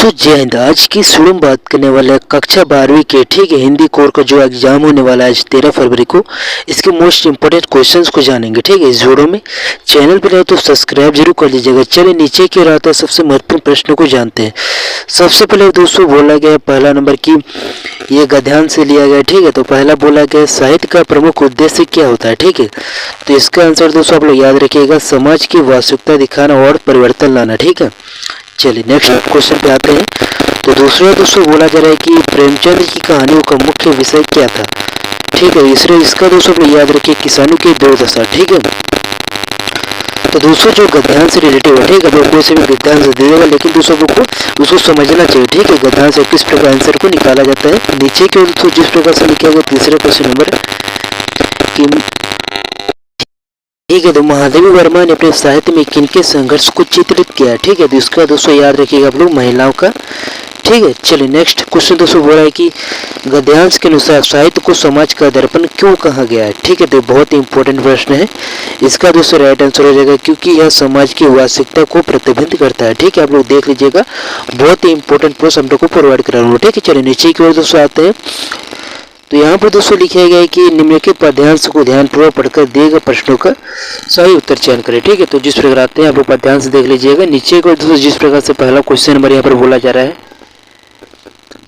दोस्तों जय हिंद। आज की शुरू में बात करने वाले हैं कक्षा 12वीं के ठीक है हिंदी कोर का जो एग्जाम होने वाला है आज 13 फरवरी को। इसके मोस्ट इंपोर्टेंट क्वेश्चंस को जानेंगे ठीक है इस वीडियो में। चैनल पर नए तो सब्सक्राइब जरूर कर लीजिएगा। चलिए नीचे की रहता है सबसे महत्वपूर्ण प्रश्नों को जानते हैं। सबसे पहले दोस्तों बोला गया पहला नंबर की ये गद्यांश से लिया गया ठीक है। तो पहला बोला गया साहित्य का प्रमुख उद्देश्य क्या होता है ठीक है। तो इसका आंसर दोस्तों आप लोग याद रखिएगा, समाज की वास्तविकता दिखाना और परिवर्तन लाना ठीक है। चलिए नेक्स्ट क्वेश्चन पे आते हैं। तो दूसरा दोस्तों बोला जा रहा है कि प्रेमचंद की कहानियों का मुख्य विषय क्या था ठीक है। इसका दोस्तों आप याद रखिए किसानों की दुर्दशा ठीक है। तो दोस्तों जो गद्यांश से रिलेटिव है ठीक है, कोई से भी गद्यांश दे देगा लेकिन दोस्तों आपको उसको समझना चाहिए ठीक है। गद्यांश किस प्रकार आंसर को निकाला जाता है। नीचे की ओर दोस्तों जिस प्रकार से लिखा गया तीसरा क्वेश्चन नंबर कि ठीक है। तो महादेवी वर्मा ने अपने साहित्य में किनके संघर्ष को चित्रित किया ठीक है। तो इसका दोस्तों याद रखिएगा आप लोग महिलाओं का ठीक है। चलिए नेक्स्ट क्वेश्चन दोस्तों बोल रहा है कि गद्यांश के अनुसार साहित्य को समाज का दर्पण क्यों कहा गया है ठीक है। तो बहुत ही इंपॉर्टेंट प्रश्न है। इसका दोस्तों राइट आंसर हो जाएगा क्योंकि यह समाज की वास्तविकता को प्रतिबिंबित करता है ठीक है। आप लोग देख लीजिएगा, बहुत ही इंपॉर्टेंट प्रश्न हम लोग को प्रोवाइड करा रहा हूँ ठीक है। चलिए नीचे की ओर दोस्तों आते हैं। तो यहाँ पर दोस्तों लिखा गया है कि निम्नलिखित पद्यांश को ध्यानपूर्वक पढ़कर दिए गए प्रश्नों का सही उत्तर चयन करें ठीक है। तो जिस प्रकार आते हैं आप लोग पद्यांश देख लीजिएगा। नीचे को दोस्तों जिस प्रकार से पहला क्वेश्चन नंबर यहाँ पर बोला जा रहा है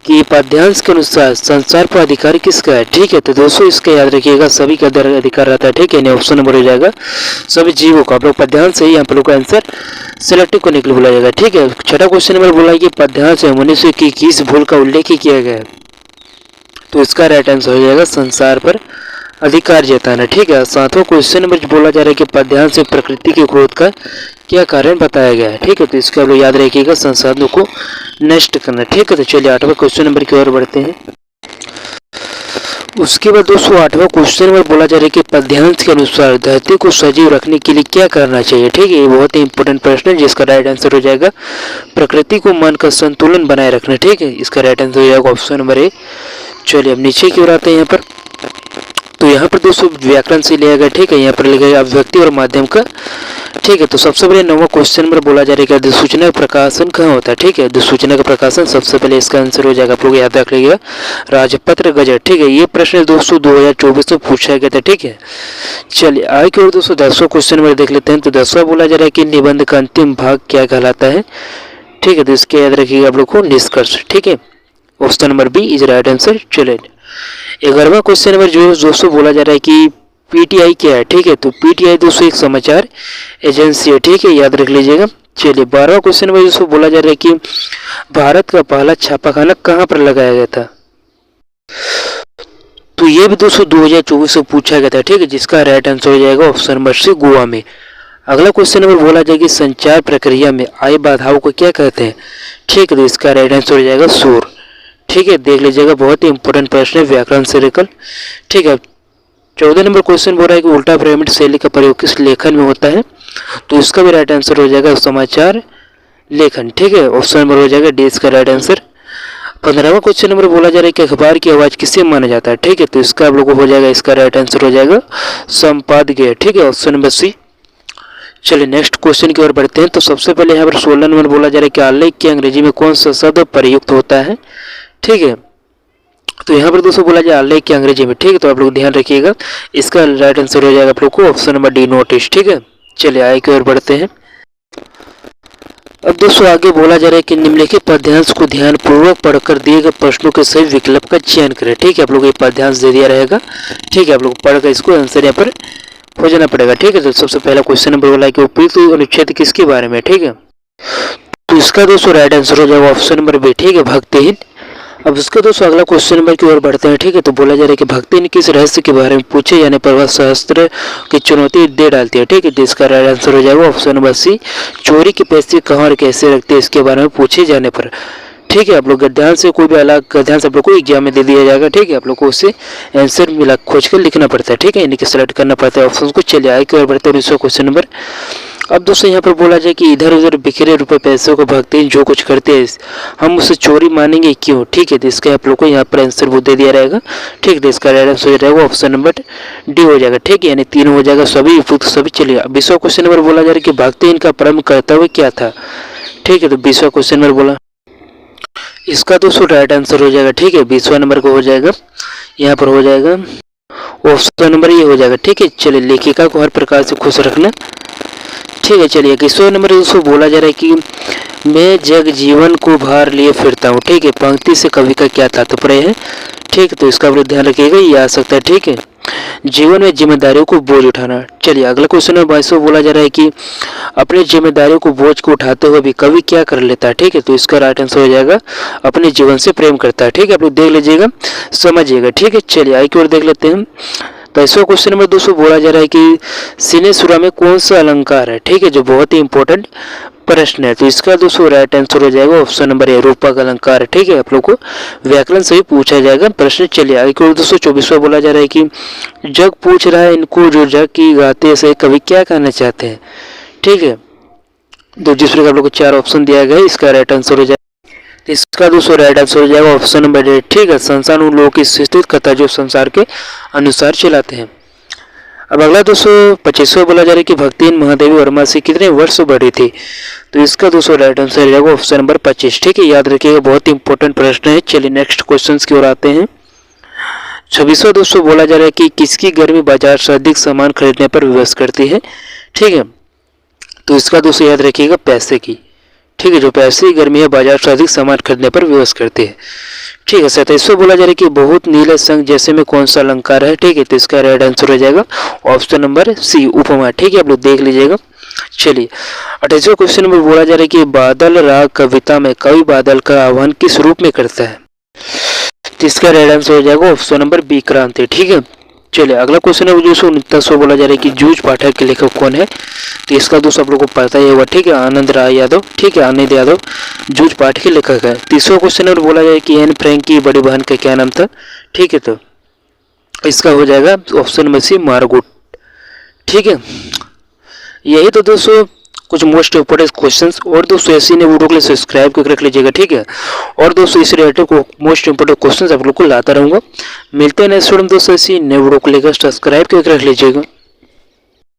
कि पद्यांश के अनुसार संसार पर अधिकार किसका है ठीक है। तो दोस्तों इसका याद रखिएगा सभी का अधिकार रहता है ठीक है। ऑप्शन नंबर हो जाएगा सभी जीवों का। आप लोग पद्यांश से ही यहाँ पर लोग का आंसर सिलेक्टिव करने के लिए बोला जाएगा ठीक है। छठा क्वेश्चन नंबर बोला है कि पद्यांश में मनुष्य की किस भूल का उल्लेख किया गया है। तो इसका राइट आंसर हो जाएगा संसार पर अधिकार जताना ठीक है। सातवां क्वेश्चन नंबर बोला जा रहा है कि पद्यांश से प्रकृति के क्रोध का क्या कारण बताया गया है ठीक है। तो इसका आप लोग याद रखिएगा संसाधनों को नष्ट करना ठीक है। तो चलिए आठवां क्वेश्चन नंबर की ओर बढ़ते हैं। उसके बाद दोस्तों आठवां क्वेश्चन नंबर बोला जा रहा है कि पद्यांश के अनुसार धरती को सजीव रखने के लिए क्या करना चाहिए ठीक है। ये बहुत ही इंपॉर्टेंट प्रश्न है जिसका राइट आंसर हो जाएगा प्रकृति को मन का संतुलन बनाए रखना ठीक है। इसका राइट आंसर हो जाएगा ऑप्शन नंबर ए। चलिए अब नीचे की ओर आते हैं यहाँ पर। तो यहाँ पर दोस्तों व्याकरण से लिया गया ठीक है। यहाँ पर लिखा गया अभिव्यक्ति और माध्यम का ठीक है। तो सबसे पहले 9वां क्वेश्चन नंबर बोला जा रहा है कि अधिसूचना का प्रकाशन कहाँ होता है ठीक है। अधिसूचना का प्रकाशन सबसे पहले इसका आंसर हो जाएगा आप लोग याद रख लीजिएगा राजपत्र गजट ठीक है। ये प्रश्न दोस्तों 2024 में पूछा गया था ठीक है। चलिए आगे की ओर दोस्तों 10वां क्वेश्चन नंबर देख लेते हैं। तो 10वां बोला जा रहा है कि निबंध का अंतिम भाग क्या कहलाता है ठीक है। तो इसके याद रखिएगा आप लोग को निष्कर्ष ठीक है। Option number B is right answer. चलिए 11वां क्वेश्चन नंबर जो दोस्तों बोला जा रहा है कि पीटीआई क्या है ठीक है। तो पीटीआई दोस्तों एक समाचार एजेंसी है ठीक है, याद रख लीजिएगा। चलिए 12वां क्वेश्चन नंबर दोस्तों बोला जा रहा है कि भारत का पहला छापाखाना कहाँ पर लगाया गया था। तो ये भी दोस्तों 2024 से पूछा गया था ठीक है, जिसका राइट आंसर हो जाएगा ऑप्शन नंबर सी गोवा में। अगला क्वेश्चन नंबर बोला जाएगा कि संचार प्रक्रिया में आई बाधाओं को क्या कहते हैं ठीक है। तो इसका राइट आंसर हो जाएगा शोर ठीक है। देख लीजिएगा बहुत ही इंपॉर्टेंट प्रश्न है व्याकरण से लेकर ठीक है। 14 नंबर क्वेश्चन बोल रहा है कि उल्टा पिरामिड शैली का प्रयोग किस लेखन में होता है। तो इसका भी राइट आंसर हो जाएगा समाचार लेखन ठीक है। ऑप्शन नंबर हो जाएगा डी इसका राइट आंसर। 15वां क्वेश्चन नंबर बोला जा रहा है कि अखबार की आवाज़ किसे माना जाता है ठीक है। तो इसका आप लोगों को हो जाएगा इसका राइट आंसर हो जाएगा संपादकीय ठीक है। Option number C. चलिए नेक्स्ट क्वेश्चन की ओर बढ़ते हैं। तो सबसे पहले यहाँ पर 16 नंबर बोला जा रहा है कि आलेख की अंग्रेजी में कौन सा शब्द प्रयुक्त होता है ठीक है। तो यहाँ पर दोस्तों बोला जाए आलेख की अंग्रेजी में ठीक है। तो आप लोग ध्यान रखिएगा इसका राइट आंसर हो जाएगा आप लोग को ऑप्शन नंबर डी नोटिस ठीक है। चलिए आगे की ओर बढ़ते हैं। अब दोस्तों आगे बोला जा रहा है कि निम्नलिखित पद्यांश को ध्यानपूर्वक पढ़कर दिए गए प्रश्नों के सही विकल्प का चयन करें ठीक है। आप लोग ये पद्यांश दे दिया रहेगा ठीक है। आप लोग पढ़कर इसको आंसर यहाँ पर खोजना पड़ेगा ठीक है। तो सबसे पहला क्वेश्चन नंबर बोला है कि उपयुक्त अनुच्छेद किसके बारे में ठीक है। तो इसका दोस्तों राइट आंसर हो जाएगा ऑप्शन नंबर बी ठीक है, भक्तिहीन। अब इसका दोस्तों अगला क्वेश्चन नंबर की ओर बढ़ते हैं ठीक है। तो बोला जा रहा है कि भक्ति ने किस रहस्य के बारे में पूछे जाने पर वह शास्त्र की चुनौती दे डालती है ठीक है। तो इसका राइट आंसर हो जाएगा ऑप्शन नंबर सी चोरी के पैसे कहाँ और कैसे रखते हैं इसके बारे में पूछे जाने पर ठीक है। आप लोग गद्यांश से कोई भी अलग गद्यांश आप लोग को एग्जाम में दे दिया जाएगा ठीक है। आप लोग को उससे आंसर मिला खोज कर लिखना पड़ता है ठीक है, यानी कि सेलेक्ट करना पड़ता है ऑप्शन को। चलिए आगे की ओर बढ़ते हैं 19वां क्वेश्चन नंबर। अब दोस्तों यहाँ पर बोला जाए कि इधर उधर बिखरे रुपए पैसों को भक्ति जो कुछ करते हैं हम उसे चोरी मानेंगे क्यों ठीक है। तो इसका आप लोग को यहाँ पर आंसर वो दे दिया रहेगा ठीक है। तो इसका राइट आंसर हो जाएगा ऑप्शन नंबर डी हो जाएगा ठीक है, यानी 3 हो जाएगा सभी उपयुक्त सभी। चलिए 20वां क्वेश्चन नंबर बोला जा रहा है कि भक्ति इनका परम कर्तव्य क्या था ठीक है। तो 20वां क्वेश्चन नंबर बोला इसका दोस्तों राइट आंसर हो जाएगा, ठीक है 20वां नंबर को हो जाएगा, यहाँ पर हो जाएगा ऑप्शन नंबर ये हो जाएगा, ठीक है। चलिए लेखिका को हर प्रकार से खुश रखना, ठीक है। चलिए 21वां नंबर दोस्तों बोला जा रहा है कि मैं जग जीवन को भार लिए फिरता हूँ, ठीक है। पंक्ति से कवि का क्या तात्पर्य है, ठीक है, तो इसका आप लोग ध्यान रखिएगा, ये आ सकता है, ठीक है। जीवन में जिम्मेदारियों को बोझ उठाना। चलिए अगला क्वेश्चन है 22वां बोला जा रहा है कि अपनी जिम्मेदारियों को बोझ को उठाते हुए भी कवि क्या कर लेता है, ठीक है, तो इसका राइट आंसर हो जाएगा अपने जीवन से प्रेम करता है, ठीक है। आप लोग देख लीजिएगा, समझिएगा, ठीक है। चलिए आगे की ओर देख लेते हैं। तो इसका क्वेश्चन नंबर 200 बोला जा रहा है कि सिनेसुरा में कौन सा अलंकार है, ठीक है, जो बहुत ही इंपॉर्टेंट प्रश्न है। तो इसका दोस्तों राइट आंसर हो जाएगा ऑप्शन नंबर ए, रूपक अलंकार, ठीक है। आप लोग को व्याकरण से ही पूछा जाएगा प्रश्न। चलिए आगे की ओर दोस्तों 24वां बोला जा रहा है कि जग पूछ रहा है इनको जो जग की गाते से कवि क्या कहना चाहते हैं, ठीक है। तो जिस प्रकार आप लोग को 4 ऑप्शन दिया गया है, इसका राइट आंसर हो जाएगा, इसका दोस्तों राइट आंसर हो जाएगा ऑप्शन नंबर ए, ठीक है। संसार उन लोगों की सृष्टि कथा जो संसार के अनुसार चलाते हैं। अब अगला 225वां बोला जा रहा है कि भक्तिन महादेवी वर्मा से कितने वर्ष बढ़ी थी, तो इसका दोस्तों राइट आंसर हो जाएगा ऑप्शन नंबर 25, ठीक है। याद रखिएगा, बहुत ही इंपॉर्टेंट प्रश्न है। चलिए नेक्स्ट क्वेश्चन की ओर आते हैं। 26वां दोस्तों बोला जा रहा है कि किसकी गर्मी बाजार से अधिक सामान खरीदने पर विवश करती है, ठीक है, तो इसका दोस्तों याद रखिएगा पैसे की, ठीक है, जो पैसे की गर्मी है बाजार से अधिक सामान खरीदने पर विवश करती है, ठीक है। 27वां बोला जा रहा है कि बहुत नीले संग जैसे में कौन सा अलंकार है, ठीक है, तो इसका राइट आंसर हो जाएगा ऑप्शन नंबर सी, उपमा, ठीक है, आप लोग देख लीजिएगा। चलिए 28वां क्वेश्चन में बोला जा रहा है कि बादल राग कविता में कवि बादल का आह्वान किस रूप में करता है, तो इसका राइट आंसर हो जाएगा ऑप्शन नंबर बी, क्रांति, ठीक है। चलिए अगला क्वेश्चन है 229वां बोला जा रहा है कि जूझ पाठक के लेखक कौन है, तो इसका दोस्तों आप लोग को पता ही होगा, ठीक है, आनंद राय यादव, ठीक है, आनंद यादव जूझ पाठ के लेखक है। 30वां क्वेश्चन और बोला जाए कि एन फ्रैंक की बड़ी बहन का क्या नाम था, ठीक है, तो इसका हो जाएगा ऑप्शन नंबर सी, मार्गोट, ठीक है। यही तो दोस्तों कुछ मोस्ट इंपोर्टेंट क्वेश्चंस, और दोस्तों ऐसी ने वीडियो के लिए सब्सक्राइब करके रख लीजिएगा, ठीक है। और दोस्तों इस रिलेटेड को मोस्ट इंपोर्टेंट क्वेश्चंस आप लोग को लाता रहूँगा। मिलते हैं नेक्स्ट वीडियो में दोस्तों ऐसी नए वीडियो को लेकर, सब्सक्राइब करके रख लीजिएगा।